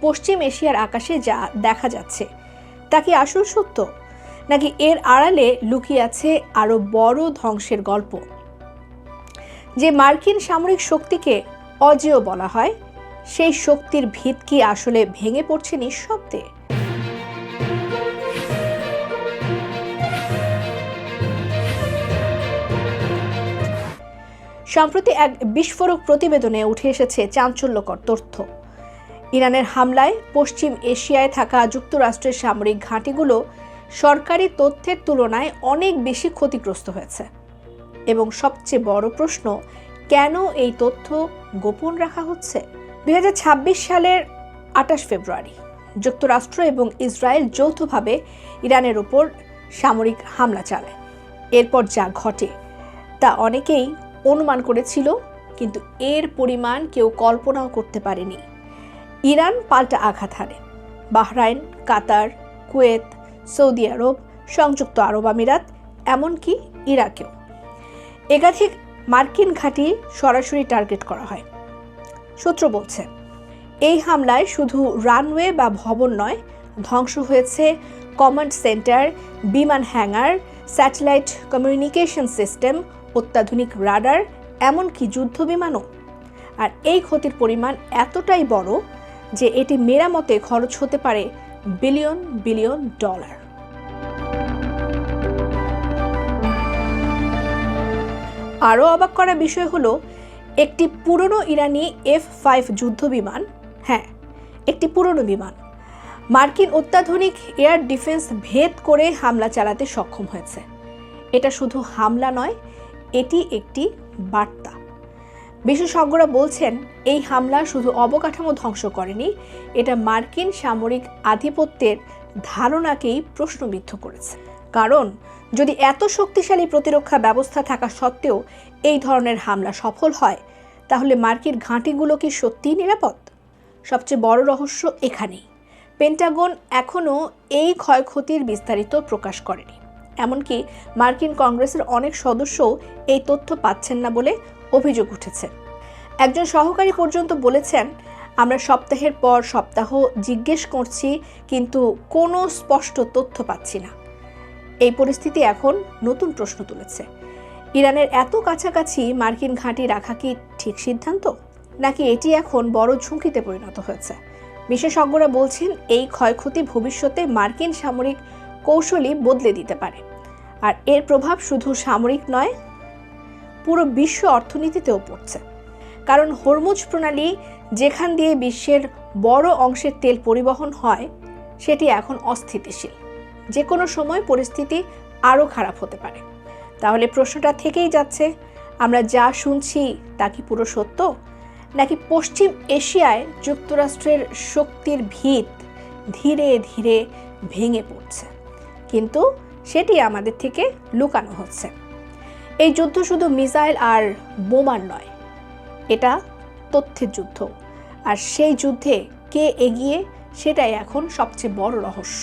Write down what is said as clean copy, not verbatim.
পশ্চিম এশিয়ার আকাশে যা দেখা যাচ্ছে তা কি আসল সত্য, নাকি এর আড়ালে লুকিয়ে আছে আরো বড় ধ্বংসের গল্প? যে মার্কিন সামরিক শক্তিকে অজেয় বলা হয়, সেই শক্তির ভিত কি আসলে ভেঙে পড়ছে নিঃশব্দে? সম্প্রতি এক বিস্ফোরক প্রতিবেদনে উঠে এসেছে চাঞ্চল্যকর তথ্য। ইরানের হামলায় পশ্চিম এশিয়ায় থাকা যুক্তরাষ্ট্রের সামরিক ঘাঁটিগুলো সরকারি তথ্যের তুলনায় অনেক বেশি ক্ষতিগ্রস্ত হয়েছে। এবং সবচেয়ে বড় প্রশ্ন, কেন এই তথ্য গোপন রাখা হচ্ছে? 2026 সালের 28 ফেব্রুয়ারি যুক্তরাষ্ট্র এবং ইসরায়েল যৌথভাবে ইরানের উপর সামরিক হামলা চালায়। এরপর যা ঘটে তা অনেকেই অনুমান করেছিল, কিন্তু এর পরিমাণ কেউ কল্পনাও করতে পারেনি। ইরান পাল্টা আঘাত হানে। বাহরাইন, কাতার, কুয়েত, সৌদি আরব, সংযুক্ত আরব আমিরাত, এমনকি ইরাকেও একাধিক মার্কিন ঘাঁটি সরাসরি টার্গেট করা হয়। সূত্র বলছে, এই হামলায় শুধু রানওয়ে বা ভবন নয়, ধ্বংস হয়েছে কমান্ড সেন্টার, বিমান হ্যাঙ্গার, স্যাটেলাইট কমিউনিকেশন সিস্টেম, অত্যাধুনিক রাডার, এমনকি যুদ্ধ বিমানও। আর এই ক্ষতির পরিমাণ এতটাই বড় যে এটি মেরামতে খরচ হতে পারে বিলিয়ন বিলিয়ন ডলার। আরও অবাক করা বিষয় হলো, একটি পুরনো ইরানি F-5 যুদ্ধ বিমান, হ্যাঁ একটি পুরনো বিমান, মার্কিন অত্যাধুনিক এয়ার ডিফেন্স ভেদ করে হামলা চালাতে সক্ষম হয়েছে। এটা শুধু হামলা নয়, এটি একটি বার্তা। বিশেষজ্ঞরা বলছেন, এই হামলা শুধু অবকাঠামো ধ্বংস করেনি, এটা মার্কিন সামরিক আধিপত্যের ধারণাকেই প্রশ্নবিদ্ধ করেছে। কারণ যদি এত শক্তিশালী প্রতিরক্ষা ব্যবস্থা থাকা সত্ত্বেও এই ধরনের হামলা সফল হয়, তাহলে মার্কিন ঘাঁটিগুলো কি সত্যিই নিরাপদ? সবচেয়ে বড় রহস্য এখানেই। পেন্টাগন এখনও এই ক্ষয়ক্ষতির বিস্তারিত প্রকাশ করেনি। এমনকি মার্কিন কংগ্রেসের অনেক সদস্যও এই তথ্য পাচ্ছেন না বলে অভিযোগ উঠেছে। একজন সহকারী পর্যন্ত বলেছেন, আমরা সপ্তাহের পর সপ্তাহ জিজ্ঞেস করছি, কিন্তু কোনো স্পষ্ট তথ্য পাচ্ছি না। এই পরিস্থিতি এখন নতুন প্রশ্ন তুলেছে। ইরানের এত কাছাকাছি মার্কিন ঘাঁটি রাখা কি ঠিক সিদ্ধান্ত, নাকি এটি এখন বড় ঝুঁকিতে পরিণত হয়েছে? বিশেষজ্ঞরা বলছেন, এই ক্ষয়ক্ষতি ভবিষ্যতে মার্কিন সামরিক কৌশলই বদলে দিতে পারে। আর এর প্রভাব শুধু সামরিক নয়, পুরো বিশ্ব অর্থনীতিতেও পড়ছে। কারণ হরমুজ প্রণালী, যেখান দিয়ে বিশ্বের বড় অংশের তেল পরিবহন হয়, সেটি এখন অস্থিতিশীল। যে কোনো সময় পরিস্থিতি আরও খারাপ হতে পারে। তাহলে প্রশ্নটা থেকেই যাচ্ছে, আমরা যা শুনছি তা কি পুরো সত্য, নাকি পশ্চিম এশিয়ায় যুক্তরাষ্ট্রের শক্তির ভিত ধীরে ধীরে ভেঙে পড়ছে, কিন্তু সেটি আমাদের থেকে লুকানো হচ্ছে? এই যুদ্ধ শুধু মিসাইল আর বোমার নয়, এটা তথ্যের যুদ্ধ। আর সেই যুদ্ধে কে এগিয়ে, সেটাই এখন সবচেয়ে বড় রহস্য।